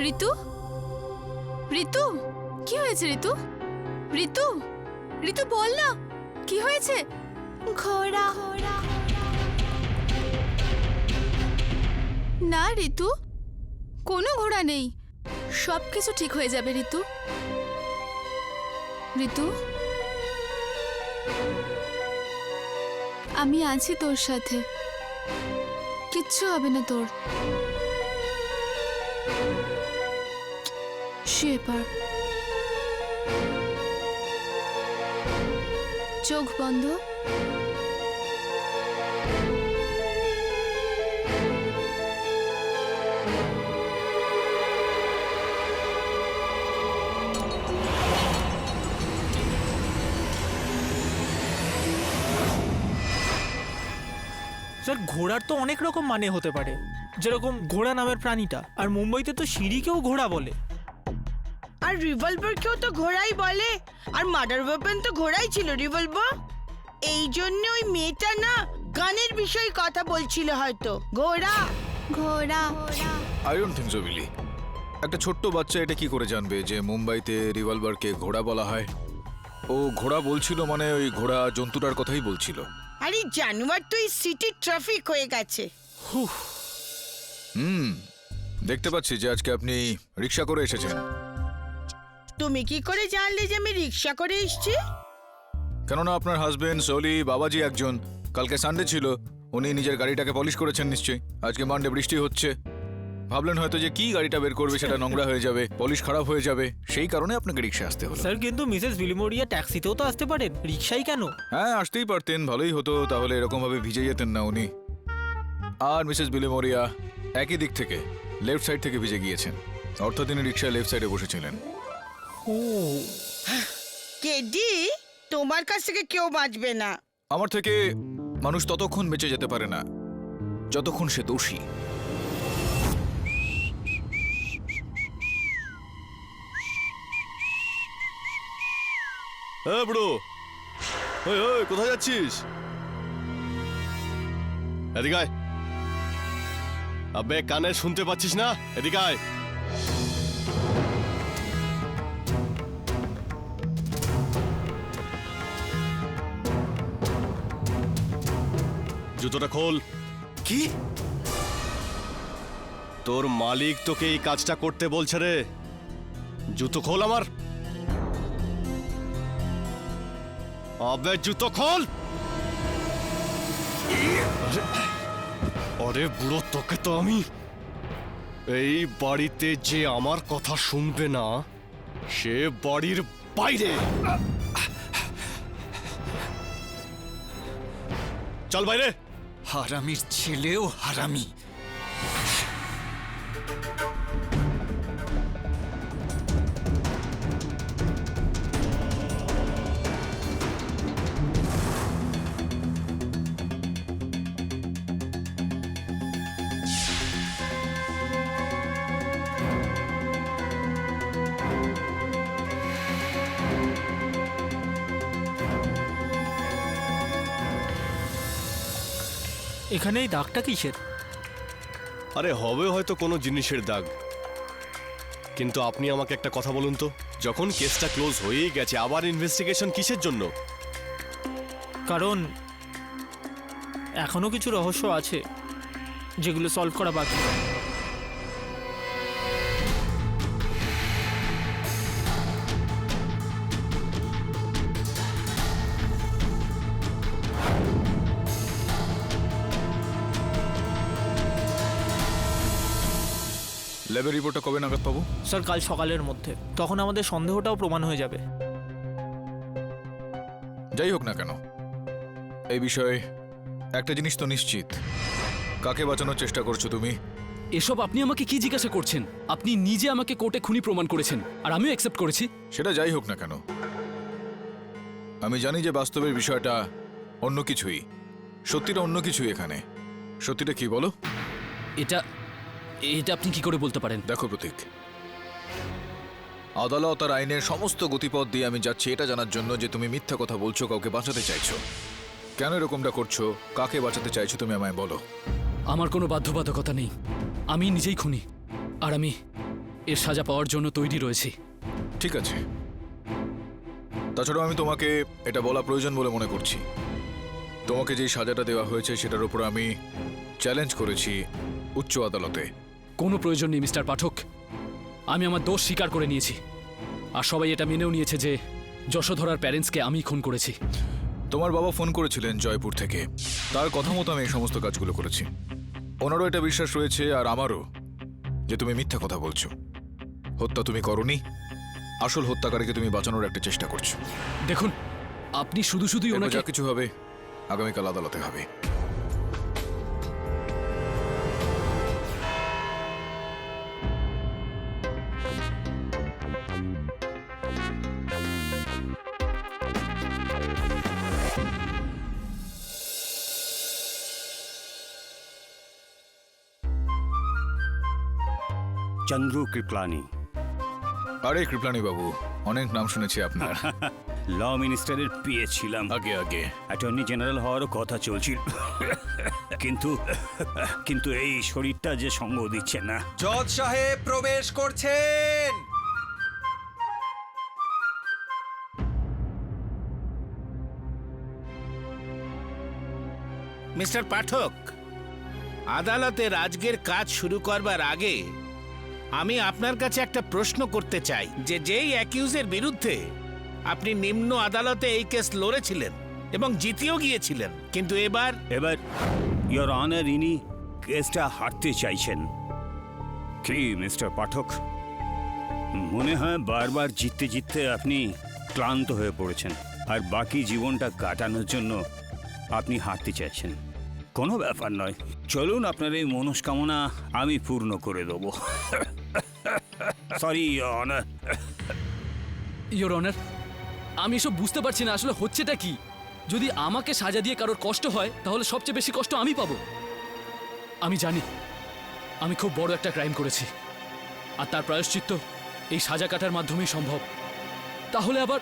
ঋতু, ঋতু, কি হয়েছে ঋতু? ঋতু, ঋতু বল না, কি হয়েছে? ঘোড়া। না ঋতু, কোনো ঘোড়া নেই, সবকিছু ঠিক হয়ে যাবে ঋতু। ঋতু, আমি আছি তোর সাথে, কিচ্ছু হবে না তোর। শুয়ে পড়, চোখ বন্ধ। স্যার, ঘোড়ার তো অনেক রকম মানে হতে পারে, যেরকম ঘোড়া নামের প্রাণীটা, আর মুম্বাইতে তো সিঁড়িকেও ঘোড়া বলে। আর রিভলভারকেও তো ঘোড়াই বলে, আর মার্ডার ওয়েপন তো ঘোড়াই ছিল রিভলভার। এই জন্য ওই মেয়েটা না গানের বিষয়ে কথা বলছিল হয়তো। ঘোড়া ঘোড়া। আই ডোন্ট থিংক সো বিলি। একটা ছোট্ট বাচ্চা এটা কি করে জানবে যে মুম্বাইতে রিভলভারকে ঘোড়া বলা হয়? ও ঘোড়া বলছিল মানে ওই ঘোড়া জন্তুটার কথাই বলছিল। আরে জানুয়ার তো এই সিটি ট্রাফিক হয়ে গেছে। দেখতে পাচ্ছি যে আজকে আপনি রিক্সা করে এসেছেন। তুমি কি করে জানলে যে আমি রিক্সা করে এসেছি? কেননা আপনার হাজবেন্ড সোলি বাবাজি একজন, কালকে সানডে ছিল, উনি নিজের গাড়িটাকে পলিশ করেছেন নিশ্চয়ই। আজকে মানডে বৃষ্টি হচ্ছে, ভাবলেন হয়তো যে কি গাড়িটা বের করবে সেটা নোংরা হয়ে যাবে, পলিশ খারাপ হয়ে যাবে, সেই কারণে আপনাকে রিক্সা আসতে হলো। স্যার, কিন্তু মিসেস বিলিমোরিয়া ট্যাক্সিতেও তো আসতে পারেন, রিক্সাই কেন? হ্যাঁ, আসতেই পারতেন, ভালোই হতো, তাহলে এরকম ভাবে ভিজে যেতেন না উনি। আর মিসেস বিলিমোরিয়া একই দিক থেকে লেফট সাইড থেকে ভিজে গিয়েছেন, অর্থাৎ তিনি রিক্সায় লেফট সাইডে বসেছিলেন। ও কেডি, তোমার কাছ থেকে কেউ বাঁচবে না। আমার থেকে মানুষ ততক্ষণ বেঁচে যেতে পারে না যতক্ষণ সে দোষী। হ্যাঁ বুড়ো, ওই ওই কোথায় যাচ্ছিস? এদিকে আয়। আবে কানে শুনতে পাচ্ছিস না? এদিকে আয়। জুতোটা খোল। কি? তোর মালিক তোকে এই কাজটা করতে বলছে রে। জুতো খোল আমার। আবে জুতো খোল। আরে বুড়ো, তোকে তো আমি এই বাড়িতে যে আমার কথা শুনবে না সে বাড়ির বাইরে। চল বাইরে। হারামির ছেলেও হারামি। এখানে এই দাগটা কিসের? আরে হবে হয়তো কোনো জিনিসের দাগ, কিন্তু আপনি আমাকে একটা কথা বলুন তো, যখন কেসটা ক্লোজ হয়েই গেছে আবার ইনভেস্টিগেশন কিসের জন্য? কারণ এখনো কিছু রহস্য আছে যেগুলো সলভ করা বাকি। ল্যাবের রিপোর্টটা কবে নাগাদ পাবো? স্যার, কাল সকালের মধ্যে, তখন আমাদের সন্দেহটাও প্রমাণ হয়ে যাবে। যাই হোক না কেন, এই বিষয়ে একটা জিনিস তো নিশ্চিত, কাকে বাঁচানোর চেষ্টা করছো তুমি? এসব আপনি আমাকে কি জিজ্ঞাসা করছেন? আপনি নিজে আমাকে কোর্টে খুনি প্রমাণ করেছেন, আর আমিও অ্যাকসেপ্ট করেছি। সেটা যাই হোক না কেন, আমি জানি যে বাস্তবের বিষয়টা অন্য কিছুই, সত্যিটা অন্য কিছুই। এখানে সত্যিটা কি বলো? এটা এটা আপনি কি করে বলতে পারেন? দেখো প্রতীক, আদালত আর আইনের সমস্ত গতিপথ দিয়ে আমি যাচ্ছি এটা জানার জন্য যে তুমি মিথ্যা কথা বলছো, কাউকে বাঁচাতে চাইছো। কেন এরকমটা করছো, কাকে বাঁচাতে চাইছো তুমি আমায় বলো। আমার কোনো বাধ্যবাধকতা নেই, আমি নিজেই খুনি, আর আমি এর সাজা পাওয়ার জন্য তৈরি রয়েছি। ঠিক আছে, তাছাড়াও আমি তোমাকে এটা বলা প্রয়োজন বলে মনে করছি, তোমাকে যেই সাজাটা দেওয়া হয়েছে সেটার উপর আমি চ্যালেঞ্জ করেছি উচ্চ আদালতে। কোনো প্রয়োজন নেই মিস্টার পাঠক, আমি আমার দোষ স্বীকার করে নিয়েছি। আর সবাই এটা মেনেও নিয়েছে যে যশোধরার প্যারেন্টসকে আমি খুন করেছি। তোমার বাবা ফোন করেছিলেন জয়পুর থেকে, তার কথা মতো আমি এই সমস্ত কাজগুলো করেছি। ওনারও এটা বিশ্বাস রয়েছে আর আমারও, যে তুমি মিথ্যা কথা বলছো। হত্যা তুমি করনি, আসল হত্যাকারীকে তুমি বাঁচানোর একটা চেষ্টা করছো। দেখুন, আপনি শুধু শুধুই এরপর ওনাকে যা কিছু হবে আগামীকাল আদালতে হবে। চন্দ্রু কৃপলানি। আরে কৃপলানি বাবু, অনেক নাম শুনেছি আপনার। ল মিনিস্টারের পিএ ছিলাম, আগে আগে অ্যাটর্নি জেনারেল হওয়ারও কথা চলছিল, কিন্তু কিন্তু এই শরীরটা যে সঙ্গ দিচ্ছে না। জজ সাহেব প্রবেশ করছেন। মিস্টার পাঠক, আদালতের আজকের কাজ শুরু করবার আগে আমি আপনার কাছে একটা প্রশ্ন করতে চাই যে যেই অ্যাকিউজের বিরুদ্ধে আপনি নিম্ন আদালতে এই কেস লড়েছিলেন এবং জিতেও গিয়েছিলেন, কিন্তু এবার ইয়োর অনার, ইনি কেসটা হারতে চাইছেন। কি মিস্টার পাঠক, মনে হয় বারবার জিততে জিততে আপনি ক্লান্ত হয়ে পড়েছেন আর বাকি জীবনটা কাটানোর জন্য আপনি হারতে চাইছেন। কোনো ব্যাপার নয়, চলুন আপনার এই মনস্কামনা আমি পূর্ণ করে দেবো। Sorry your honour. Your honour, আমি এসব বুঝতে পারছি না আসলে হচ্ছেটা কি। যদি আমাকে সাজা দিয়ে কারোর কষ্ট হয় তাহলে সবচেয়ে বেশি কষ্ট আমি পাবো। আমি জানি আমি খুব বড় একটা ক্রাইম করেছি, আর তার প্রায়শ্চিত্ত এই সাজা কাটার মাধ্যমেই সম্ভব। তাহলে আবার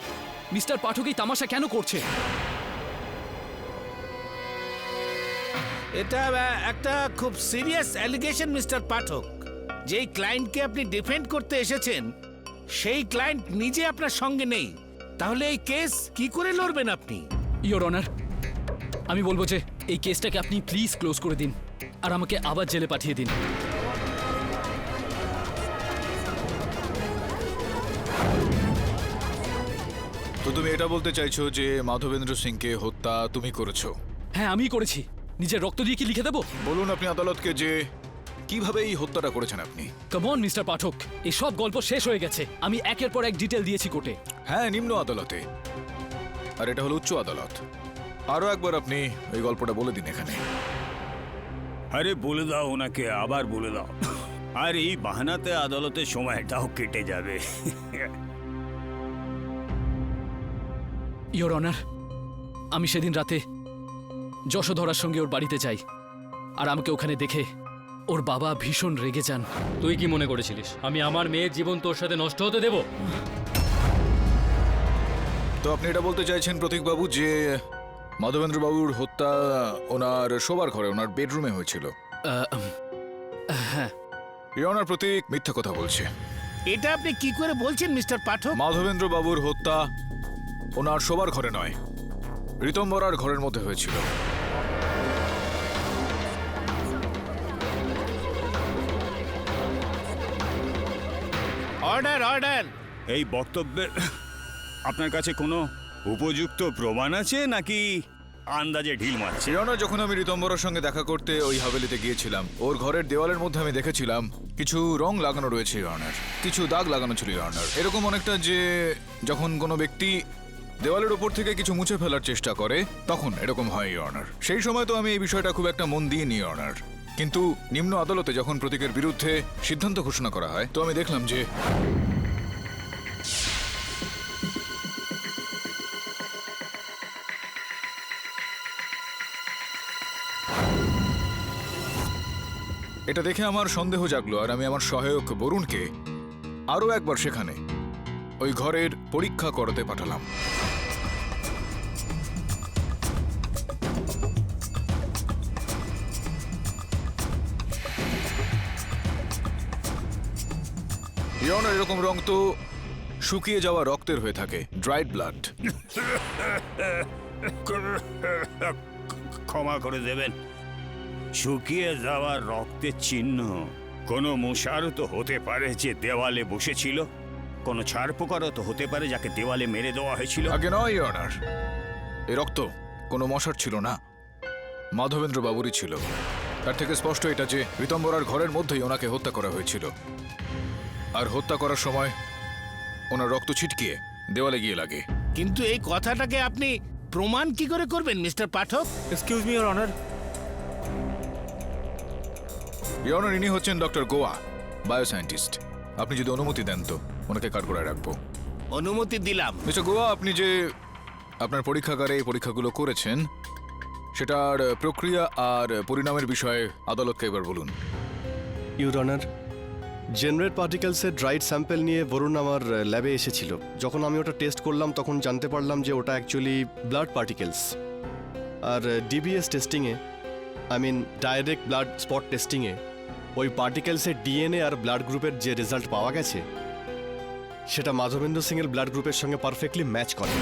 মিস্টার পাঠক এই তামাশা কেন করছে? এটা একটা খুব সিরিয়াস অ্যালিগেশন মিস্টার পাঠক। যেই ক্লায়েন্টকে আপনি ডিফেন্ড করতে এসেছেন সেই ক্লায়েন্ট নিজে আপনার সঙ্গে নেই, তাহলে এই কেস কি করে লড়বেন আপনি? ইয়োর অনার, আমি বলবো যে এই কেসটাকে আপনি প্লিজ ক্লোজ করে দিন আর আমাকে আবার জেলে পাঠিয়ে দিন। তো তুমি এটা বলতে চাইছো যে মাধবেন্দ্র সিংকে হত্যা তুমি করেছো? হ্যাঁ, আমি করেছি। নিজের রক্ত দিয়ে কি লিখে দেবো? বলুন আপনি আদালতকে যে কিভাবে এই হত্যাটা করেছেন আপনি। কাম অন মিস্টার পাঠক, এই সব গল্প শেষ হয়ে গেছে। আমি একের পর এক ডিটেল দিয়েছি কোর্টে। হ্যাঁ, নিম্ন আদালতে, আর এটা হলো উচ্চ আদালত। আরো একবার আপনি ওই গল্পটা বলে দিন এখানে। আরে বলে দাও ওনাকে, আবার বলে দাও। আর এই বাহানাতে আদালতের সময়টাও কেটে যাবে। ইয়োর অনার, আমি সেদিন রাতে যশোধরার সঙ্গে ওর বাড়িতে যাই, আর আমাকে ওখানে দেখে ওর বাবা ভীষণ রেগে যান। তুই কি মনে করেছিলিস আমি আমার মেয়ের জীবন তোর সাথে নষ্ট হতে দেব? তো আপনি এটা বলতে চাইছেন প্রতীকবাবু যে মাধবেন্দ্র বাবুর হত্যা ওনার শোবার ঘরে, ওনার বেডরুমে হয়েছিল? হ্যাঁ। ওনার প্রতীক মিথ্যা কথা বলছে। এটা আপনি কি করে বলছেন মিস্টার পাঠক? মাধবেন্দ্র বাবুর হত্যা ওনার শোবার ঘরে নয়, ঋতম্বরার ঘরের মধ্যে হয়েছিল। Order, order. এই বক্তব্যের আপনার কাছে কোনো উপযুক্ত প্রমাণ আছে নাকি আন্দাজে ঢিল মারছে? শিরোনা, যখন আমি ঋতম্বরার সঙ্গে দেখা করতে ওই হাভেলিতে গিয়েছিলাম, ওর ঘরের দেওয়ালের মধ্যে আমি দেখেছিলাম কিছু রং লাগানো রয়েছে ইয়নার, কিছু দাগ লাগানো ছিল ইয়নার। এরকম অনেকটা যে যখন কোনো ব্যক্তি দেওয়ালের ওপর থেকে কিছু মুছে ফেলার চেষ্টা করে তখন এরকম হয় ইয়নার। সেই সময় তো আমি এই বিষয়টা খুব একটা মন দিয়ে নিই ইয়নার, কিন্তু নিম্ন আদালতে যখন প্রতীকের বিরুদ্ধে সিদ্ধান্ত ঘোষণা করা হয় তো আমি দেখলাম যে এটা দেখে আমার সন্দেহ জাগলো, আর আমি আমার সহায়ক বরুণকে আরও একবার সেখানে ওই ঘরের পরীক্ষা করাতে পাঠালাম। ইয়নার এরকম রং তো শুকিয়ে যাওয়া রক্তের হয়ে থাকে, ড্রাইড ব্লাড। ক্ষমা করে দেবেন, শুকিয়ে যাওয়া রক্তের চিহ্ন কোনো মশারও তো হতে পারে যে দেওয়ালে বসেছিল, কোনো ছাড় পোকারও তো হতে পারে যাকে দেওয়ালে মেরে দেওয়া হয়েছিল। আগে নয় ইয়নার, এই রক্ত কোনো মশার ছিল না, মাধবেন্দ্র বাবুরই ছিল। তার থেকে স্পষ্ট এটা যে ঋতম্বরার ঘরের মধ্যেই ওনাকে হত্যা করা হয়েছিল, আর হত্যা করার সময় ওনার রক্ত ছিটকিয়ে দেওয়ালে গিয়ে লাগে। কিন্তু এই কথাটাকে আপনি প্রমাণ কি করে করবেন mister Pathak? Excuse me your honour. ইয়নার ইনি হচ্ছেন ডক্টর গোয়া, বায়োসায়েন্টিস্ট। আপনি যদি অনুমতি দেন তো ওনাকে কাঠগড়ায় রাখবো। অনুমতি দিলাম। মিস্টার গোয়া, আপনি যে আপনার পরীক্ষাগারে এই পরীক্ষাগুলো করেছেন সেটার প্রক্রিয়া আর পরিণামের বিষয়ে আদালতকে এবার বলুন। ইউর অনার, জেনারেট পার্টিকেলসের ড্রাইড স্যাম্পল নিয়ে বরুণ আমার ল্যাবে এসেছিল। যখন আমি ওটা টেস্ট করলাম তখন জানতে পারলাম যে ওটা অ্যাকচুয়ালি ব্লাড পার্টিকেলস। আর ডিবিএস টেস্টিংয়ে, ডাইরেক্ট ব্লাড স্পট টেস্টিংয়ে ওই পার্টিকেলসের ডিএনএ আর ব্লাড গ্রুপের যে রেজাল্ট পাওয়া গেছে সেটা মাধবেন্দ্র সিংয়ের ব্লাড গ্রুপের সঙ্গে পারফেক্টলি ম্যাচ করে।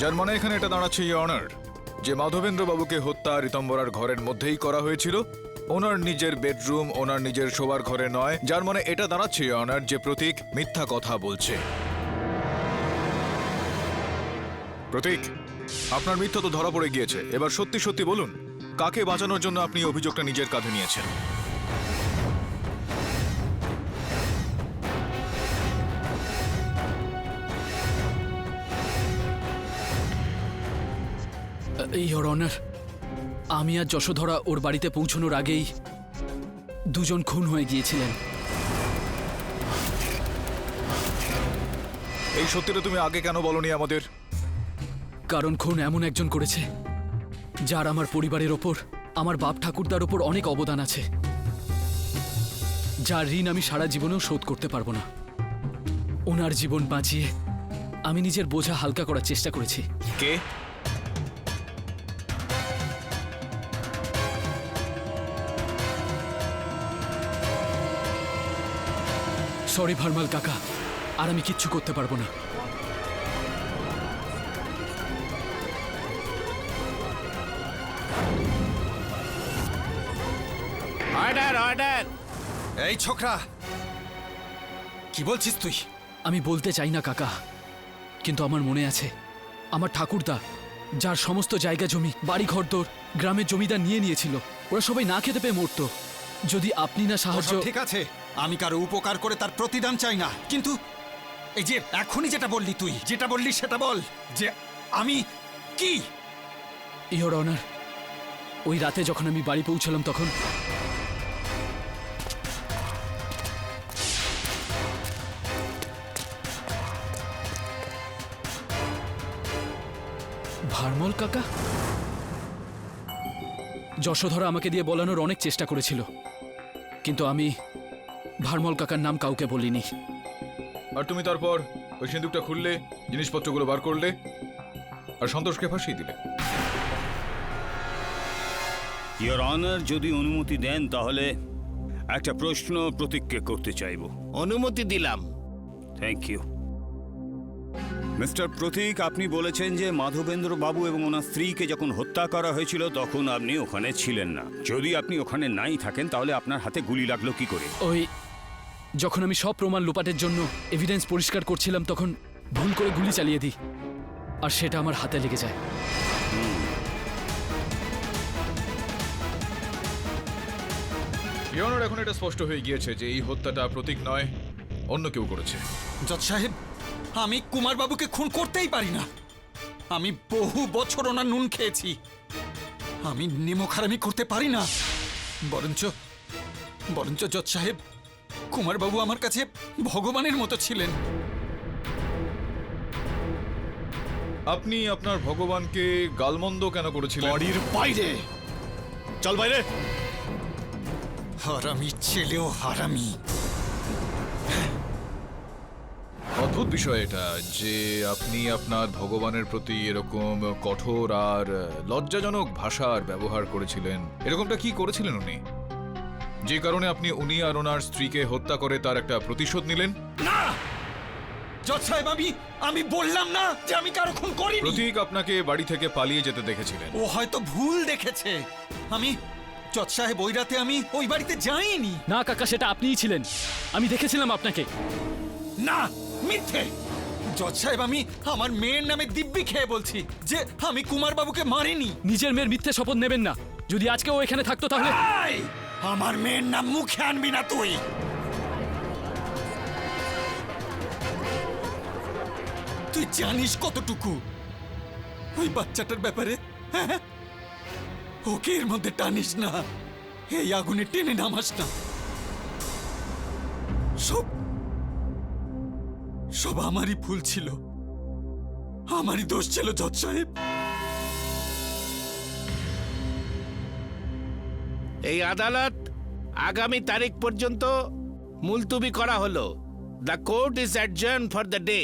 যার মানে এখানে এটা দাঁড়াচ্ছে ইয়নার যে মাধবেন্দ্র বাবুকে হত্যা ঋতম্বরার ঘরের মধ্যেই করা হয়েছিল, ওনার নিজের বেডরুম, ওনার নিজের শোবার ঘরে নয়। যার মানে এটা দাঁড়াচ্ছে ইয়নার যে প্রতীক মিথ্যা কথা বলছে। প্রতীক, আপনার মিথ্যা তো ধরা পড়ে গিয়েছে, এবার সত্যি সত্যি বলুন কাকে বাঁচানোর জন্য আপনি অভিযোগটা নিজের কাঁধে নিয়েছেন? ইওর অনার, আমি আর যশোধরা ওর বাড়িতে পৌঁছানোর আগেই দুজন খুন হয়ে গিয়েছিলেন। এই সত্যিটা তুমি আগে কেন বলনি আমাদের? কারণ খুন এমন একজন করেছে যার আমার পরিবারের ওপর, আমার বাপ ঠাকুরদার ওপর অনেক অবদান আছে, যার ঋণ আমি সারা জীবনেও শোধ করতে পারবো না। ওনার জীবন বাঁচিয়ে আমি নিজের বোঝা হালকা করার চেষ্টা করেছি। কে? সরি ভার্মাল কাকা, আর আমি কিচ্ছু করতে পারবো না। Order, order. এই ছোকরা, কি বলছিস তুই? আমি বলতে চাই না কাকা, কিন্তু আমার মনে আছে আমার ঠাকুরদা, যার সমস্ত জায়গা জমি, বাড়ি ঘরদোর, গ্রামের জমিদার নিয়ে নিয়েছিল, ওরা সবাই না খেতে পেয়ে মরতো। যদি আপনি না সাহায্য... ওসব ঠিক আছে, আমি কারো উপকার করে তার প্রতিদান চাই না, কিন্তু এই যে এখনই যেটা বললি, তুই যেটা বললি সেটা বল, যে আমি কি? ইওর অনার, ওই রাতে যখন আমি বাড়ি পৌঁছলাম তখন ভার্মল কাকা, যশোধরা আমাকে দিয়ে বলানোর অনেক চেষ্টা করেছিল, কিন্তু আমি ভার্মল কাকার নাম কাউকে বলিনি। আর তুমি তারপর ওই সিন্দুকটা খুললে, জিনিসপত্রগুলো বার করলে আর সন্তোষকে ফাঁসিয়ে দিলে। ইওর অনার, যদি অনুমতি দেন তাহলে একটা প্রশ্ন প্রতীককে করতে চাইব। অনুমতি দিলাম। Thank you. মিস্টার প্রতীক, আপনি বলেছেন যে মাধবেন্দ্র বাবু এবং ওনার স্ত্রীকে যখন হত্যা করা হয়েছিল তখন আপনি ওখানে ছিলেন না। যদি আপনি ওখানে নাই থাকেন তাহলে আপনার হাতে গুলি লাগলো কি করে? ওই যখন আমি সব প্রমাণ লোপাটের জন্য এভিডেন্স পরিষ্কার করছিলাম তখন ভুল করে গুলি চালিয়ে দিই, আর সেটা আমার হাতে লেগে যায়। ইয়নার, এখন এটা স্পষ্ট হয়ে গিয়েছে যে এই হত্যাটা প্রতীক নয়, অন্য কেউ করেছে। জজ সাহেব, আমি কুমার বাবুকে খুন করতেই পারি না। আমি বহু বছর ওনার নুন খেয়েছি, আমি নিমক হারামি করতে পারি না। বরঞ্চ জজ সাহেব, কুমার বাবু আমার কাছে ভগবানের মতো ছিলেন। আপনি আপনার ভগবানকে গালমন্দ কেন করেছিলেন? বাড়ির বাইরে চল, বাইরে। হারামি ছেলেও হারামি। অদ্ভুত বিষয় এটা যে আপনি আপনার ভগবানের প্রতি এরকম কঠোর আর লজ্জাজনক ভাষার ব্যবহার করেছিলেন। এরকমটা কি করেছিলেন উনি, যে কারণে আপনি উনি আর ওনার স্ত্রীকে হত্যা করে তার একটা প্রতিশোধ নিলেন? না জজ সাহেব, আমি বললাম না যে আমি কারো খুন করিনি। প্রতীক আপনাকে বাড়ি থেকে পালিয়ে যেতে দেখেছিলেন। ও হয়তো ভুল দেখেছে। জজ সাহেব, ওই রাতে আমি ওই বাড়িতে যাইনি। না কাকা, সেটা আপনিই ছিলেন, আমি দেখেছিলাম আপনাকে। না, মিথ্যে। জজ সাহেব, আমি আমার মেয়ের নামে দিব্যি খেয়ে বলছি যে আমি কুমার বাবুকে মারিনি। নিজের মেয়ের মিথ্যে শপথ নেবেন না। যদি আজকে ও এখানে থাকতো তাহলে। এই, আমার মেয়ের নাম মুখে আনবি না তুই। তুই জানিস কতটুকু ওই বাচ্চাটার ব্যাপারে? হ্যাঁ, ওকে এর মধ্যে টানিস না, এই আগুনে টেনে নামাস না। সব সব আমারই ভুল ছিল, আমারই দোষ ছিল জজ সাহেব। এই আদালত আগামী তারিখ পর্যন্ত মুলতুবি করা হলো। The court is adjourn for the day.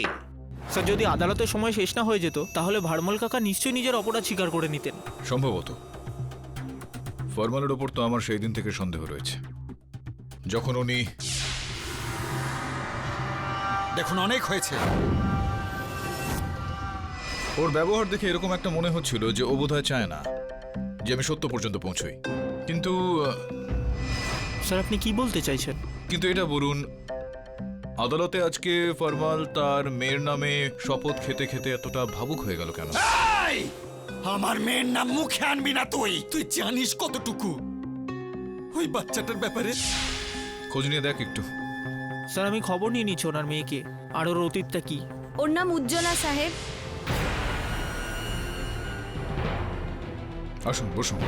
Sir, যদি আদালতের সময় শেষ না হয়ে যেত তাহলে ভারমল কাকা নিশ্চয়ই নিজের অপরাধ স্বীকার করে নিতেন। সম্ভবত। ফরমালের ওপর তো আমার সেই দিন থেকে সন্দেহ রয়েছে, যখন উনি। দেখুন, অনেক হয়েছে। ওর ব্যবহার দেখে এরকম একটা মনে হচ্ছিল যে ও বোধহয় চায় না যে আমি সত্য পর্যন্ত পৌঁছই। কিন্তু স্যার, আপনি কি বলতে চাইছেন? কিন্তু এটা বলুন, আদালতে আজকে ফরমাল তার মেয়ের নামে শপথ খেতে খেতে এতটা ভাবুক হয়ে গেল কেন? এই, আমার মেয়ের নাম মুখে আনবি না তুই। তুই জানিস কতটুকু ওই বাচ্চাটার ব্যাপারে? খোঁজ নিয়ে দেখ একটু। স্যার, আমি খবর নিয়ে নিচ্ছি ওনার মেয়েকে। আর ওর অতীতটা কি? ওর নাম উজ্জ্বলা সাহেব। আসুন, বসুন।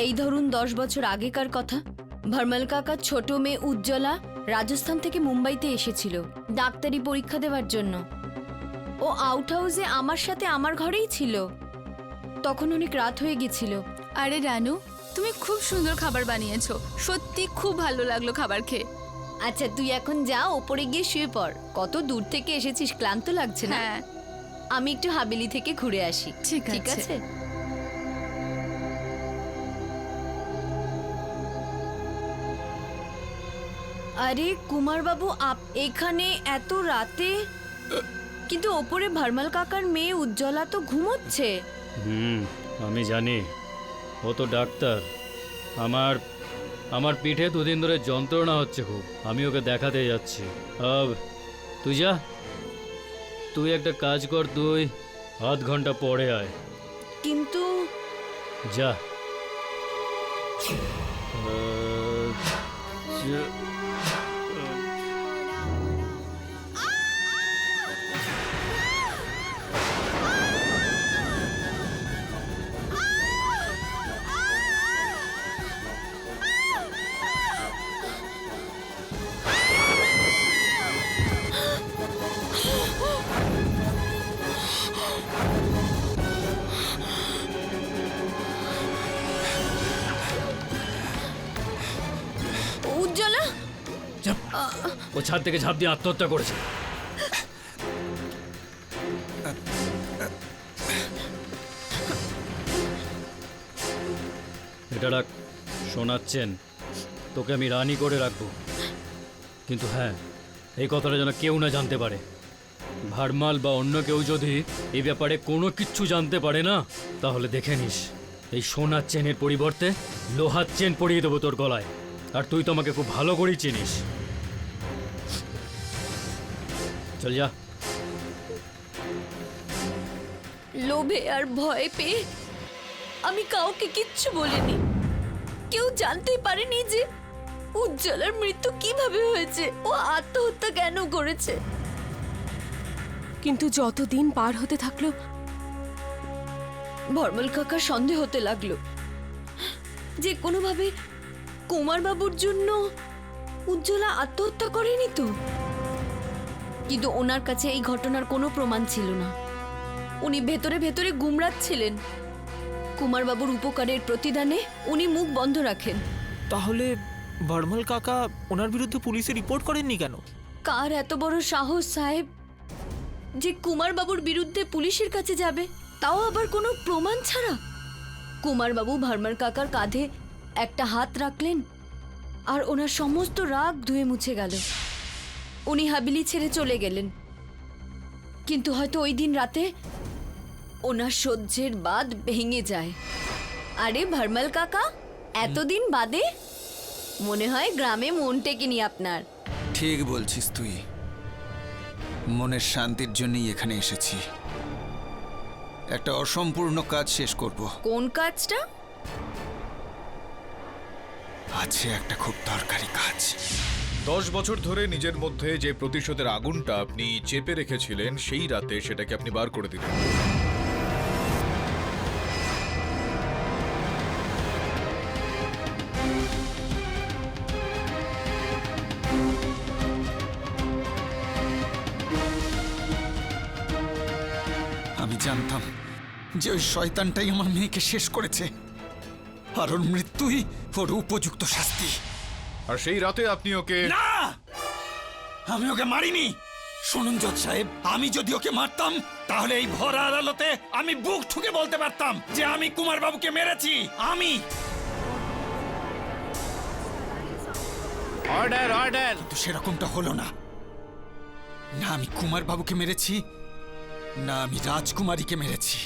এই ধরুন 10 বছর আগেকার কথা। ভারমল কাকার ছোট মেয়ে উজ্জ্বলা রাজস্থান থেকে মুম্বাইতে এসেছিল ডাক্তারি পরীক্ষা দেওয়ার জন্য। ও আউট হাউসে আমার সাথে আমার ঘরেই ছিল। তখন অনেক রাত হয়ে গেছিল। আরে রানু, তুমি খুব সুন্দর খাবার বানিয়েছো, সত্যি খুব ভালো লাগলো খাবার খেয়ে। আচ্ছা, তুই এখন যা, ওপরে গিয়ে শুয়ে পড়। কত দূর থেকে এসেছিস, ক্লান্ত লাগছে না? আমি একটু হাবেলি থেকে ঘুরে আসি। ঠিক আছে। আরে কুমার বাবু, এখানে এত রাতে? কিন্তু ওপরে ভারমল কাকার মেয়ে উজ্জ্বলা তো ঘুমোচ্ছে। আমি জানি, ও তো ডাক্তার। আমার পিঠে দুদিন ধরে যন্ত্রণা হচ্ছে খুব, আমি ওকে দেখাতে যাচ্ছি। তুই যা, তুই একটা কাজ কর, তুই আধ ঘন্টা পরে আয়। কিন্তু যা। উজ্জ্বলা ও ছাদ থেকে ঝাঁপ দিয়ে আত্মহত্যা করেছে। এটা রাখ, শোনাচ্ছেন, তোকে আমি রানী করে রাখবো। কিন্তু হ্যাঁ, এই কথাটা যেন কেউ না জানতে পারে। ভারমাল বা অন্য কেউ যদি এই ব্যাপারে কোনো কিচ্ছু জানতে পারে না, তাহলে দেখে নিস এই সোনার চেনের পরিবর্তে লোহার চেন পরিয়ে দেবো তোর গলায়। আর তুই তো আমাকে খুব ভালো করেই চিনিস। চল যা। লোভে আর ভয় পেয়ে আমি কাউকে কিচ্ছু বলিনি। কেউ জানতেই পারেনি যে উজ্জ্বলার মৃত্যু কিভাবে হয়েছে, ও আত্মহত্যা কেন করেছে। কিন্তু যতদিন পার হতে থাকলো, ভারমল কাকার সন্দেহ হতে লাগলো যে কোনোভাবে কুমার বাবুর জন্য উজ্জ্বলা আত্মহত্যা করেনি তো। কিন্তু ওনার কাছে এই ঘটনার কোনো প্রমাণ ছিল না। উনি ভেতরে ভেতরে গুমরাচ্ছিলেন। কুমার বাবুর উপকারের প্রতিদানে উনি মুখ বন্ধ রাখেন। তাহলে ভার্মাল কাকা ওনার বিরুদ্ধে পুলিশে রিপোর্ট করেননি কেন? কার এত বড় সাহস সাহেব যে কুমার বাবুর বিরুদ্ধে পুলিশের কাছে যাবে, তাও আবার কোনো প্রমাণ ছাড়া? কুমার বাবু ভার্মাল কাকার কাঁধে একটা হাত রাখলেন আর ওনার সমস্ত রাগ ধুয়ে মুছে গেল। উনি হাবিলি ছেড়ে চলে গেলেন, কিন্তু হয়তো ওই দিন রাতে ওনার সহ্যের বাঁধ ভেঙে যায়। আরে ভার্মাল কাকা, এতদিন বাদে মনে হয় গ্রামে মন টেকেনি আপনার। ঠিক বলছিস তুই, মনের শান্তির জন্যই এখানে এসেছি। একটা অসম্পূর্ণ কাজ শেষ করব। কোন কাজটা? আছে একটা খুব দরকারি কাজ। 10 বছর ধরে নিজের মধ্যে যে প্রতিশোধের আগুনটা আপনি চেপে রেখেছিলেন, সেই রাতে সেটাকে আপনি বার করে দিলেন। আমি জানতাম যে ওই শয়তানটাই আমার মেয়েকে শেষ করেছে, আর ওর মৃত্যুই ওর উপযুক্ত শাস্তি। আর সেই রাতে আপনি ওকে... না, আমি ওকে মারিনি। শুনুন জজ সাহেব, আমি যদি ওকে মারতাম তাহলে এই ভরা আদালতে আমি বুক ঠুকে বলতে পারতাম যে আমি কুমার বাবুকে মেরেছি। আমি অর্ডার অর্ডার। তো সেরকমটা হলো না। না আমি কুমার বাবুকে মেরেছি, না আমি রাজকুমারীকে মেরেছি।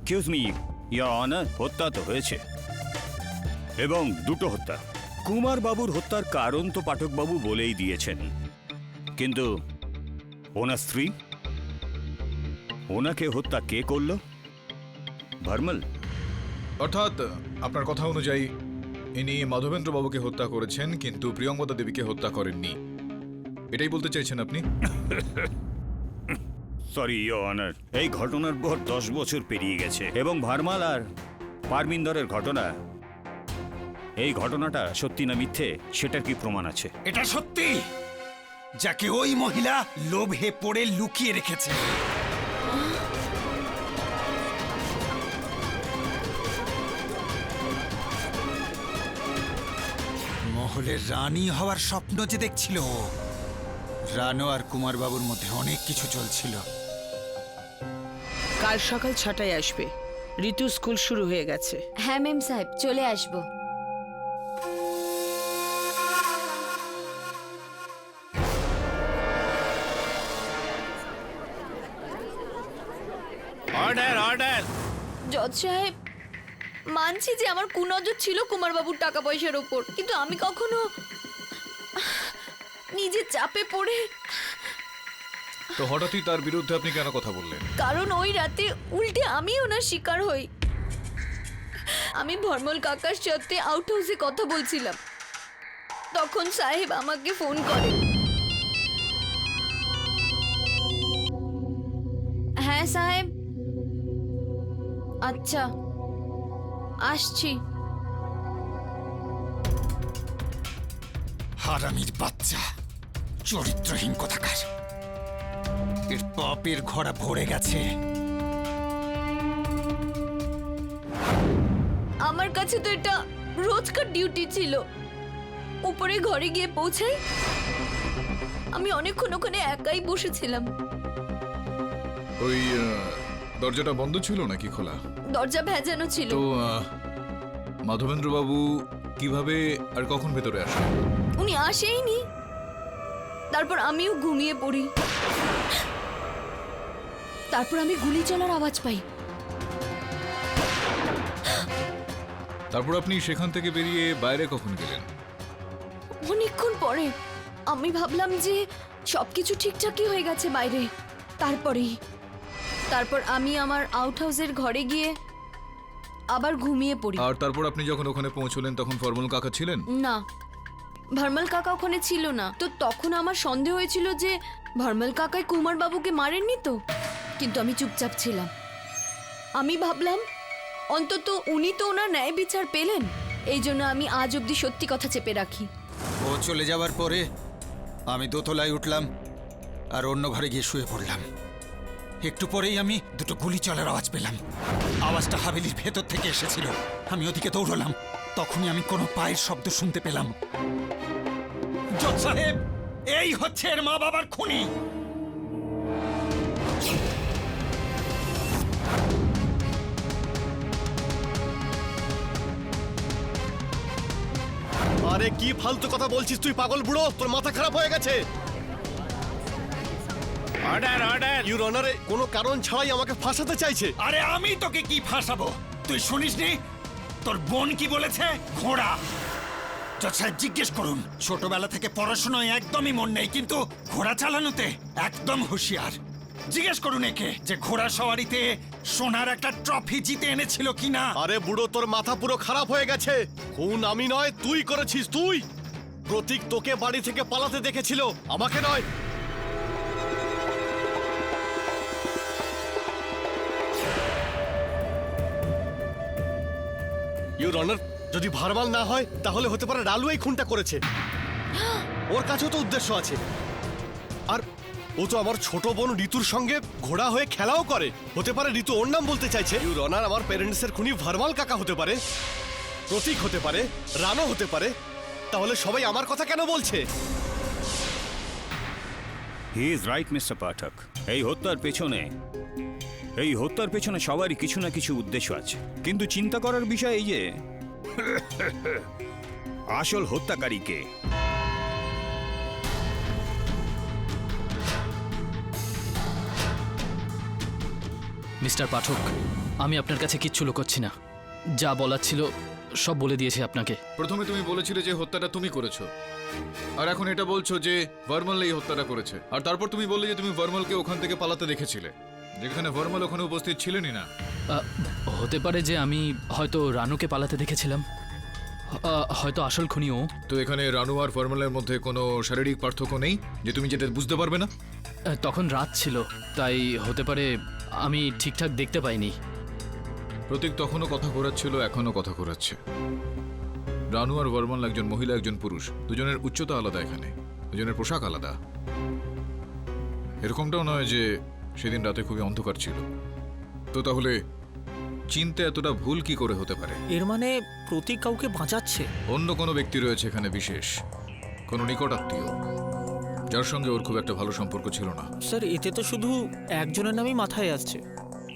এক্সকিউজ মি ইয়োর অনার, হত্যা তো হয়েছে, এবং দুটো হত্যা। কুমার বাবুর হত্যার কারণ তো পাঠক বাবু বলেই দিয়েছেন, কিন্তু ওনার স্ত্রী, ওনাকে হত্যা কে করলো? ভার্মাল। অর্থাৎ আপনার কথা অনুযায়ী ইনি মাধবেন্দ্র বাবুকে হত্যা করেছেন, কিন্তু প্রিয়ঙ্বদা দেবীকে হত্যা করেননি, এটাই বলতে চাইছেন আপনি? সরি ইয়োর অনার, এই ঘটনার পর 10 বছর পেরিয়ে গেছে, এবং ভার্মাল আর পারমিন্দরের ঘটনা, এই ঘটনাটা সত্যি না মিথ্যে সেটার কি প্রমাণ আছে? এটা সত্যি, যাকে ওই মহিলা লোভে পড়ে লুকিয়ে রেখেছে। মহলের রানী হওয়ার স্বপ্ন যে দেখছিল, রানু আর কুমার বাবুর মধ্যে অনেক কিছু চলছিল। কাল সকাল 6টায় আসবে, ঋতু স্কুল শুরু হয়ে গেছে। হ্যাঁ মেম সাহেব, চলে আসবো। Order order. জজ সাহেব, মানছি যে আমার কুনজর ছিল কুমার বাবুর টাকা পয়সার ওপর, কিন্তু আমি কখনো নিজে চাপে পড়ে... তো হঠাৎই তার বিরুদ্ধে আপনি কেন কথা বললেন? কারণ ওই রাতে উল্টে আমি ওনার শিকার হই। আমি ভরমল কাকার সাথে আউট হাউসে কথা বলছিলাম, তখন সাহেব আমাকে ফোন করেন। হ্যাঁ সাহেব, আচ্ছা আসছি। হারামির বাচ্চা, চরিত্রহীন কোথাকার, এর পাপের ঘোড়া ভরে গেছে। আমার কাছে তো এটা রোজকার ডিউটি ছিল। উপরে ঘরে গিয়ে পৌঁছাই, আমি অনেকক্ষণ ওখানে একাই বসেছিলাম। ওই দরজাটা বন্ধ ছিল নাকি খোলা? দরজা ভেজানো ছিল। তো মাধবেন্দ্র বাবু কিভাবে আর কখন ভেতরে আসেন? উনি আসেইনি, তারপর আমিও ঘুমিয়ে পড়ি। তারপর আমি গুলি চলার আওয়াজ পাই। তারপর আপনি সেখান থেকে বেরিয়ে বাইরে কখন গেলেন? অনেকক্ষণ পরে। আমি ভাবলাম যে সবকিছু ঠিকঠাকই হয়ে গেছে বাইরে। তারপর আমি আমার আউট হাউসের ঘরে গিয়ে আবার ঘুমিয়ে পড়ি। আর তারপর আপনি যখন ওখানে পৌঁছলেন তখন ফরমাল কাকা ছিলেন না, ভার্মাল কাকা ওখানে ছিল না। তো তখন আমার সন্দেহ হয়েছিল যে ভার্মাল কাকাই কুমার বাবুকে মারেননি তো, কিন্তু আমি চুপচাপ ছিলাম। আমি ভাবলাম অন্তত উনি তো ওনার ন্যায় বিচার পেলেন, এই জন্য আমি আজ অবধি সত্যি কথা চেপে রাখি। ও চলে যাওয়ার পরে আমি দোতলায় উঠলাম আর অন্য ঘরে গিয়ে শুয়ে পড়লাম। একটু পরেই আমি দুটো গুলি চলার আওয়াজ পেলাম। আওয়াজটা হাভেলির ভেতর থেকে এসেছিল। আমি ওদিকে দৌড়লাম, তখনই আমি কোনো পায়ের শব্দ শুনতে পেলাম। জজ সাহেব, এই হচ্ছে এর মা বাবার খুনি। আরে কি ফালতু কথা বলছিস তুই, পাগল বুড়ো, তোর মাথা খারাপ হয়ে গেছে। অর্ডার অর্ডার ইউর অনারে কোনো কারণ ছাড়াই আমাকে ফাঁসাতে চাইছে। আরে আমি তোকে কি ফাঁসাবো? তুই শুনিসনি তোর বোন কি বলেছে? ঘোড়া। জজ সাহেব জিজ্ঞেস করুন, ছোটবেলা থেকে পড়াশোনায় একদমই মন নেই, কিন্তু ঘোড়া চালানোতে একদম হুঁশিয়ার। জিজ্ঞেস করুন একে যে ঘোড়া সওয়ারিতে সোনার একটা ট্রফি জিতে এনেছিল কিনা। আরে বুড়ো, তোর মাথা পুরো খারাপ হয়ে গেছে। খুন আমি নয়, তুই করেছিস। তুই, প্রতীক তোকে বাড়ি থেকে পালাতে দেখেছিল, আমাকে নয়। ইউর অনার, যদি ভারমাল না হয় তাহলে হতে পারে রালু এই খুনটা করেছে। ওর কাছেও তো উদ্দেশ্য আছে। আর ও তো আমার ছোট বোন ঋতুর সঙ্গে ঘোড়া হয়ে খেলাও করে। হতে পারে ঋতু ওর নাম বলতে চাইছে। ইউর অনার, আমার প্যারেন্টসের খুনি ভারমাল কাকা হতে পারে, প্রতীক হতে পারে, রানও হতে পারে। তাহলে সবাই আমার কথা কেন বলছে? হি ইজ রাইট মিস্টার পাঠক। এই হত্যার পেছনে সবারই কিছু না কিছু উদ্দেশ্য আছে, কিন্তু চিন্তা করার বিষয় এই যে আসল হত্যাকারী কে। মিস্টার পাঠক, আমি আপনার কাছে কিচ্ছু লুকোচ্ছি না। যা বলার ছিল সব বলে দিয়েছি আপনাকে। প্রথমে তুমি বলেছিলে যে হত্যাটা তুমি করেছো, আর এখন এটা বলছো যে ভার্মাল এই হত্যাটা করেছে। আর তারপর তুমি বললে যে তুমি ভার্মালকে ওখান থেকে পালাতে দেখেছিলে, যেখানে ভার্মাল ওখানে উপস্থিত ছিলেনই না। হতে পারে যে আমি হয়তো রানুকে পালাতে দেখেছিলাম, হয়তো আসল খুনিও। তো এখানে রানু আর ভার্মালের মধ্যে কোনো শারীরিক পার্থক্য নেই যে তুমি যেটা বুঝতে পারবে না? তখন রাত ছিল, তাই হতে পারে আমি ঠিকঠাক দেখতে পাইনি। প্রতীক তখনও কথা ঘোরাচ্ছিল, এখনো কথা ঘোরাচ্ছে। রানু আর ভার্মাল একজন মহিলা একজন পুরুষ, দুজনের উচ্চতা আলাদা, এখানে দুজনের পোশাক আলাদা। এরকমটাও নয় যে সেদিন রাতে খুবই অন্ধকার ছিল। তো তাহলে চিনতে এতটা ভুল কি করে হতে পারে? এর মানে প্রতীক কাউকে বাঁচাচ্ছে। অন্য কোনো ব্যক্তি রয়েছে এখানে, বিশেষ কোনো নিকট আত্মীয়, যার সঙ্গে ওর খুব একটা ভালো সম্পর্ক ছিল না। স্যার, এতে তো শুধু একজনের নামই মাথায় আসছে,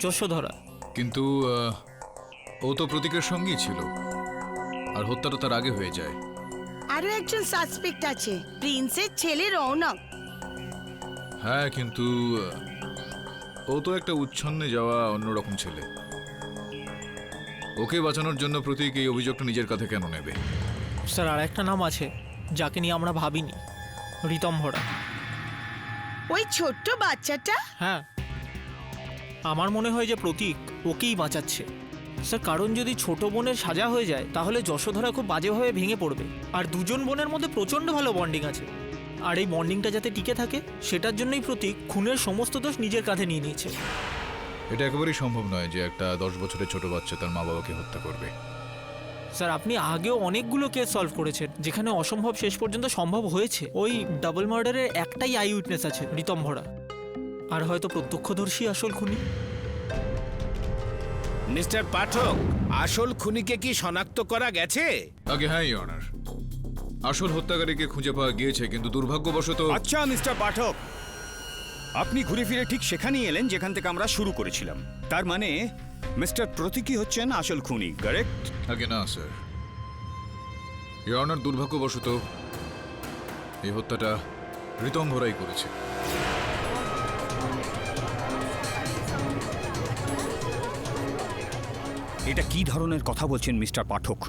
যশোধরা। কিন্তু ও তো প্রতীকের সঙ্গেই ছিল, আর হত্যাটা তার আগে হয়ে যায়। আরো একজন সাসপেক্ট আছে, প্রিন্সের ছেলে রৌনক। হ্যাঁ, কিন্তু ও তো একটা উচ্ছন্নে যাওয়া অন্যরকম ছেলে। ওকে বাঁচানোর জন্য প্রতীক এই অভিযোগটা নিজের কাঁধে কেন নেবে? স্যার, আর একটা নাম আছে যাকে নিয়ে আমরা ভাবিনি, ঋতম্ভরা। ওই ছোট্ট বাচ্চাটা? হ্যাঁ, আমার মনে হয় যে প্রতীক ওকেই বাঁচাচ্ছে। স্যার, কারণ যদি ছোট বোনের সাজা হয়ে যায় তাহলে যশোধরা খুব বাজেভাবে ভেঙে পড়বে। আর দুজন বোনের মধ্যে প্রচণ্ড ভালো বন্ডিং আছে, আর এই বন্ডিংটা যাতে টিকে থাকে সেটার জন্যই প্রতীক খুনের সমস্ত দোষ নিজের কাঁধে নিয়ে নিয়েছে। এটা একেবারেই সম্ভব নয় যে একটা 10 বছরের ছোট বাচ্চা তার মা বাবাকে হত্যা করবে। স্যার, আপনি আগেও অনেকগুলো কেস সলভ করেছেন যেখানে অসম্ভব শেষ পর্যন্ত সম্ভব হয়েছে। ওই ডাবল মার্ডারের একটাই আই উইটনেস আছে, ঋতম্ভরা, আর হয়তো প্রত্যক্ষদর্শী আসল খুনি। মিস্টার পাঠক, আসল খুনিকে কি শনাক্ত করা গেছে? আগে হ্যাঁ ইওর অনার, আসল হত্যাকারীকে খুঁজে পাওয়া গিয়েছে, কিন্তু দুর্ভাগ্যবশত। আচ্ছা মিস্টার পাঠক, আপনি ঘুরে ফিরে ঠিক সেখানেই এলেন যেখান থেকে আমরা শুরু করেছিলাম। তার মানে মিস্টার প্রতীকই হচ্ছেন আসল খুনি, কারেক্ট? আগে না স্যার, ইওর অনার, দুর্ভাগ্যবশত এই হত্যাটা ঋতম্ভরাই করেছে। এটা কি ধরনের কথা বলছেন মিস্টার পাঠক?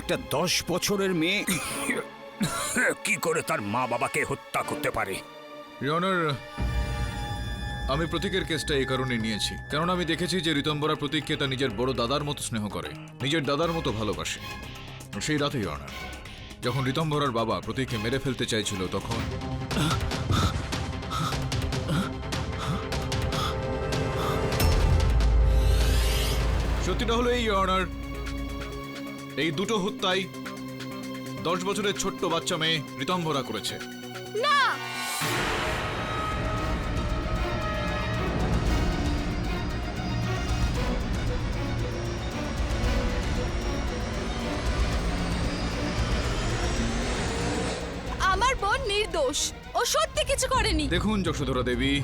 একটা 10 বছরের মেয়ে কি করে তার মা বাবাকে হত্যা করতে পারে? ইওর অনার, আমি প্রতীকের কেসটা এই কারণে নিয়েছি কারণ আমি দেখেছি যে ঋতম্বরা প্রতীককে তার নিজের বড় দাদার মতো স্নেহ করে, নিজের দাদার মতো ভালোবাসে। সেই রাতে ইওর অনার, যখন ঋতম্বরার বাবা প্রতীককে মেরে ফেলতে চাইছিল, তখন সত্যিটা হলো এই ইওর অনার, এই দুটো হত্যাই 10 বছরের ছোট্ট বাচ্চা মেয়ে ঋতম্বরা করেছে। না, নির্দোষ, ও সত্যি কিছু করেনি। দেখুন যশোধরা দেবী,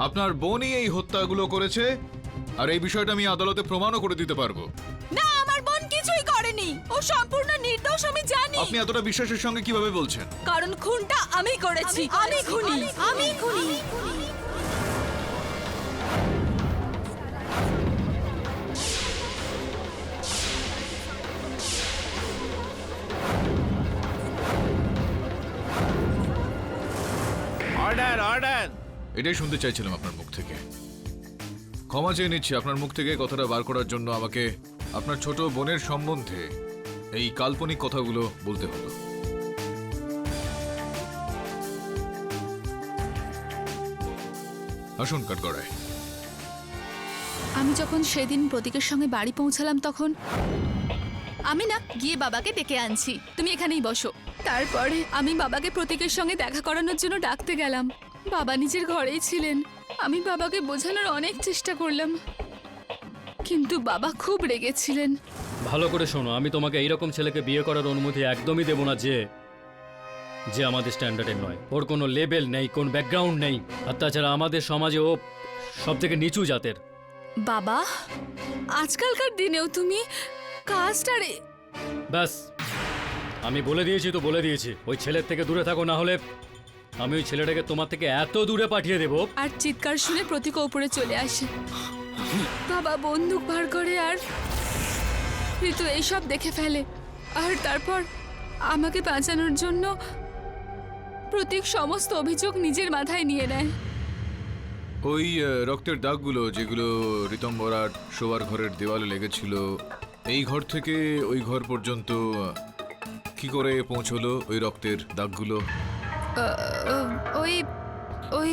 আপনার বোনই এই হত্যাগুলো করেছে, আর এই বিষয়টা আমি আদালতে প্রমাণও করে দিতে পারবো। না, আমার বোন কিছুই করেনি, ও সম্পূর্ণ নির্দোষ, আমি জানি। আপনি এতটা বিশ্বাসের সঙ্গে কিভাবে বলছেন? কারণ খুনটা আমি করেছি, আমি খুনি, আমি খুনি। Order order. এটাই শুনতে চাইছিলাম আপনার মুখ থেকে। ক্ষমা চেয়ে নিচ্ছি, আপনার মুখ থেকে কথাটা বার করার জন্য আমাকে আপনার ছোট বোনের সম্বন্ধে এই কাল্পনিক কথাগুলো বলতে হলো। আসুন কাঠগড়ায়। আমি যখন সেদিন প্রতীকের সঙ্গে বাড়ি পৌঁছালাম তখন আমি না গিয়ে বাবাকে ডেকে আনছি, তুমি এখানেই বসো। তারপরে আমি বাবাকে প্রতীকের সঙ্গে দেখা করানোর জন্য ডাকতে গেলাম। বাবা নিজের ঘরেই ছিলেন। আমি বাবাকে বোঝানোর অনেক চেষ্টা করলাম, কিন্তু বাবা খুব রেগেছিলেন। ভালো করে শোনো, আমি তোমাকে এইরকম ছেলেকে বিয়ে করার অনুমতি একদমই দেব না যে যে আমাদের স্ট্যান্ডার্ডের নয়। ওর কোনো লেভেল নেই, কোন ব্যাকগ্রাউন্ড নেই, আর তাছাড়া আমাদের সমাজে ও সব থেকে নিচু জাতের। বাবা, আজকালকার দিনেও তুমি কাস্টারে। ব্যাস, আমি বলে দিয়েছি তো বলে দিয়েছি, ওই ছেলের থেকে দূরে থাকো, না হলে আমি ওই ছেলেটাকে তোমার থেকে এত দূরে পাঠিয়ে দেব। আর চিৎকার শুনে প্রতীক উপরে চলে আসে। বাবা বন্দুক বার করে আর ঋতু এইসব দেখে ফেলে। আর তারপর আমাকে বাঁচানোর জন্য প্রতীক সমস্ত অভিযোগ নিজের মাথায় নিয়ে নেয়। ওই রক্তের দাগগুলো যেগুলো ঋতম্বরার শোয়ার ঘরের দেওয়ালে লেগেছিল, এই ঘর থেকে ওই ঘর পর্যন্ত কি করে পৌঁছলো ওই রক্তের দাগগুলো? ওই ওই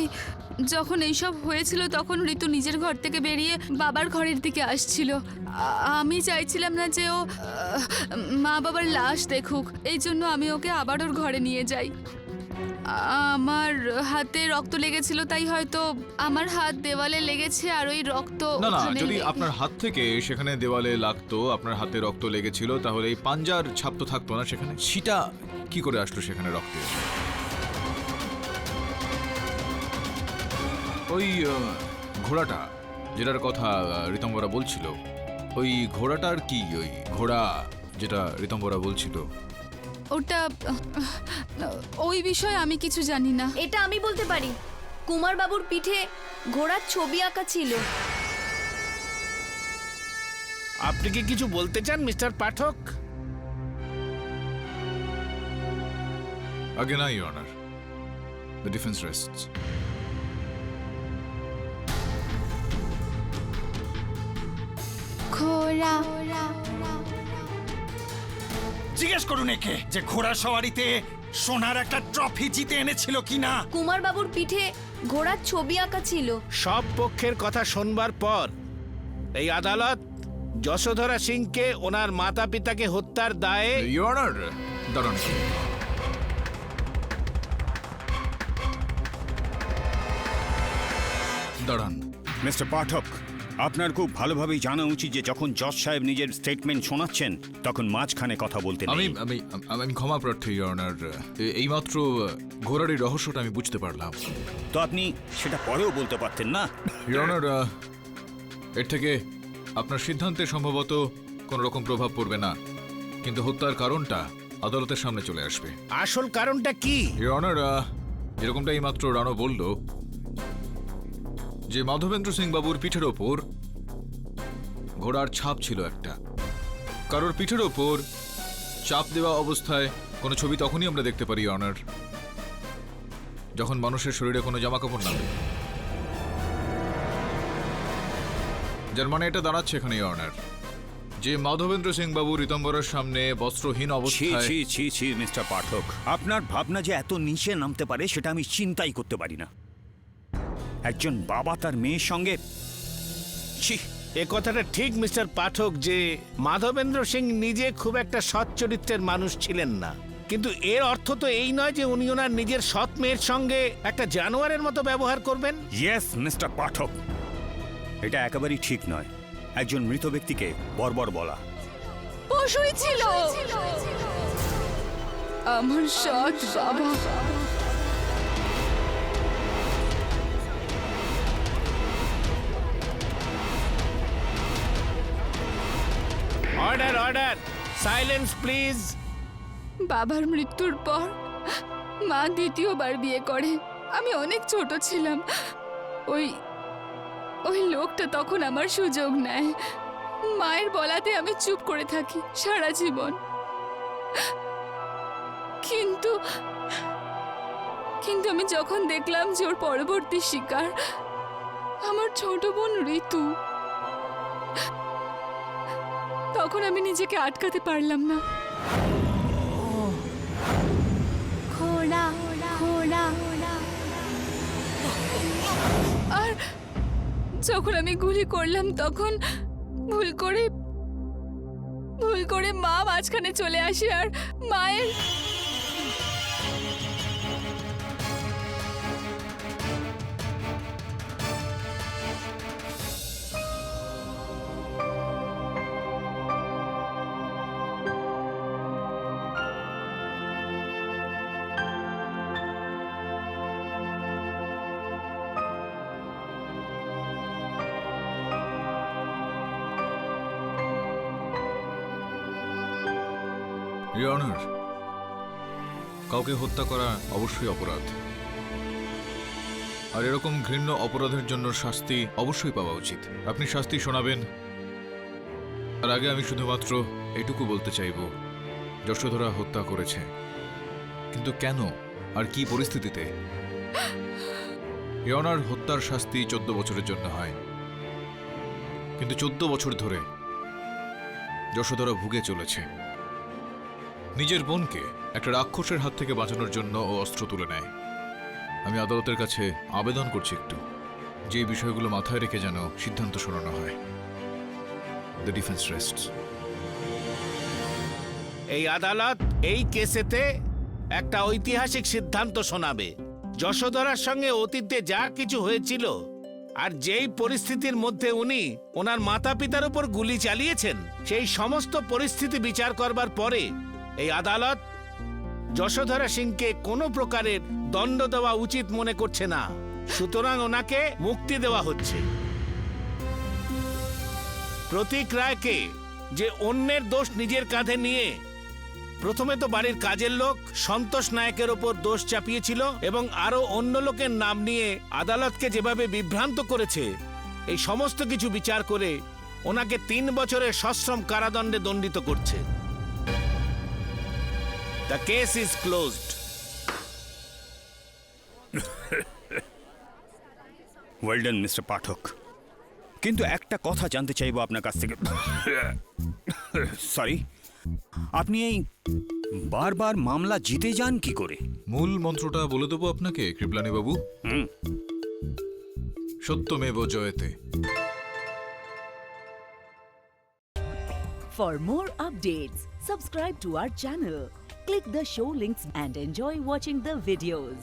যখন এইসব হয়েছিল তখন ঋতু নিজের ঘর থেকে বেরিয়ে বাবার ঘরের দিকে আসছিল। আমি চাইছিলাম না যে ও মা বাবার লাশ দেখুক, এই জন্য আমি ওকে আবার ওর ঘরে নিয়ে যাই। আমার হাতে রক্ত লেগেছিল, তাই হয়তো আমার হাত দেওয়ালে লেগেছে আর ওই রক্ত না না, ওখানে যদি আপনার হাত থেকে সেখানে দেওয়ালে লাগতো, আপনার হাতে রক্ত লেগেছিল, তাহলে এই পাঞ্জার ছাপ তো থাকতো না সেখানে। সেটা কি করে আসলো সেখানে রক্তে? ওই ঘোড়াটা যেটার কথা ঋতম্বরা বলছিল, ওই ঘোড়াটার কি, ওই ঘোড়া যেটা ঋতম্বরা বলছিল, ওটা ওই বিষয়ে আমি কিছু জানি না। এটা আমি বলতে পারি, কুমার বাবুর পিঠে ঘোড়ার ছবি আঁকা ছিল। আপনি কি কিছু বলতে চান মিস্টার পাঠক? আগে না ইওর অনার, দ্য ডিফেন্স রেস্টস। ঘোড়া জিজ্ঞেস করুন একে যে ঘোড়া সওয়ারিতে সোনার একটা ট্রফি জিতে এনেছিল কিনা। কুমার বাবুর পিঠে ঘোড়ার ছবি আঁকা ছিল। সব পক্ষের কথা শোনবার পর এই আদালত যশোধরা সিংকে ওনার মাতা পিতাকে হত্যার দায়ে ইওর অনার, দাঁড়ান। দাঁড়ান। মিস্টার পাঠক, আপনার খুব ভালোভাবেই জানা উচিত যে যখন জজ সাহেব নিজের স্টেটমেন্ট শোনাচ্ছেন তখন মাঝখানে কথা বলতে আমি নেই। আমি আমি ক্ষমা প্রার্থী ইওর অনার, এইমাত্র ঘোড়ার এই রহস্যটা আমি বুঝতে পারলাম। তো আপনি সেটা পরেও বলতে পারতেন না? ইওর অনার, এর থেকে আপনার সিদ্ধান্তে সম্ভবত কোনো রকম প্রভাব পড়বে না, কিন্তু হত্যার কারণটা আদালতের সামনে চলে আসবে। আসল কারণটা কি? ইওর অনার, যেরকমটা এইমাত্র রানো বলল যে মাধবেন্দ্র সিং বাবুর পিঠের ওপর ঘোড়ার ছাপ ছিল একটা। কারোর পিঠের ওপর চাপ দেওয়া অবস্থায় কোনো ছবি তখনই আমরা দেখতে পারি অনার, যখন মানুষের শরীরে কোনো জামা কাপড় না থাকে। যার মানে এটা দাঁড়াচ্ছে এখানে অনার যে মাধবেন্দ্র সিং বাবু ঋতম্বরের সামনে বস্ত্রহীন ছি অবস্থায়। ছি ছি ছি মিস্টার পাঠক, আপনার ভাবনা যে এত নিচে নামতে পারে সেটা আমি চিন্তাই করতে পারি না। একজন বাবা তার মেয়ের সঙ্গে, ছি। এ কথাটা ঠিক মিস্টার পাঠক যে মাধবেন্দ্র সিং নিজে খুব একটা সৎ চরিত্রের মানুষ ছিলেন না, কিন্তু এর অর্থ তো এই নয় যে উনি ওনার নিজের সৎ মেয়ের সঙ্গে একটা জানোয়ারের মতো ব্যবহার করবেন। ইয়েস মিস্টার পাঠক, এটা একেবারেই ঠিক নয় একজন মৃত ব্যক্তিকে বর্বর বলা। পশুই ছিল। আমার সৎ বাবা। Order order, silence please. বাবার মৃত্যুর পর মা দ্বিতীয়বার বিয়ে করে। আমি অনেক ছোট ছিলাম। ওই ওই লোকটা তখন আমার সুযোগ নেয়। মায়ের বলাতে আমি চুপ করে থাকি সারা জীবন। কিন্তু কিন্তু আমি যখন দেখলাম যে ওর পরবর্তী শিকার আমার ছোট বোন ঋতু, তখন আমি নিজেকে আটকাতে পারলাম না। আর যখন আমি গুলি করলাম তখন ভুল করে মা মাঝখানে চলে আসে আর মায়ের ইওর অনার, কাউকে হত্যা করা অবশ্যই অপরাধ, আর এরকম ঘৃণ্য অপরাধের জন্য শাস্তি অবশ্যই পাওয়া উচিত। আপনি শাস্তি শোনাবেন, তার আগে আমি শুধুমাত্র এটুকু বলতে চাইব, যশোধরা হত্যা করেছে, কিন্তু কেন আর কি পরিস্থিতিতে? ইওর অনার, হত্যার শাস্তি 14 বছরের জন্য হয়, কিন্তু 14 বছর ধরে যশোধরা ভুগে চলেছে। নিজের বোনকে একটা রাক্ষসের হাত থেকে বাঁচানোর জন্য ও অস্ত্র তুলে নেয়। আমি আদালতের কাছে আবেদন করছি একটু যে বিষয়গুলো মাথায় রেখে যেন সিদ্ধান্ত শোনানো হয়। The defence রেস্টস। এই আদালত এই কেসেতে একটা ঐতিহাসিক সিদ্ধান্ত শোনাবে। যশোধরার সঙ্গে অতীতে যা কিছু হয়েছিল আর যেই পরিস্থিতির মধ্যে উনি ওনার মাতা পিতার উপর গুলি চালিয়েছেন, সেই সমস্ত পরিস্থিতি বিচার করবার পরে এই আদালত যশোধরা সিংকে কোনো প্রকারের দণ্ড দেওয়া উচিত মনে করছে না, সুতরাং ওনাকে মুক্তি দেওয়া হচ্ছে। প্রতীক রায়কে, যে অন্যের দোষ নিজের কাঁধে নিয়ে প্রথমে তো বাড়ির কাজের লোক সন্তোষ নায়কের ওপর দোষ চাপিয়েছিল এবং আরো অন্য লোকের নাম নিয়ে আদালতকে যেভাবে বিভ্রান্ত করেছে, এই সমস্ত কিছু বিচার করে ওনাকে 3 বছরের সশ্রম কারাদণ্ডে দণ্ডিত করছে। The case is closed. Well done mister Pathak, কিন্তু একটা কথা জানতে চাইবো আপনার কাছ থেকে। সরি, আপনি এই বারবার মামলা জিতে যান কি করে? মূল মন্ত্রটা বলে দেবো আপনাকে কৃপলানি বাবু। সত্যমেব Jayate. For more updates, subscribe to our channel, click the show links and enjoy watching the videos.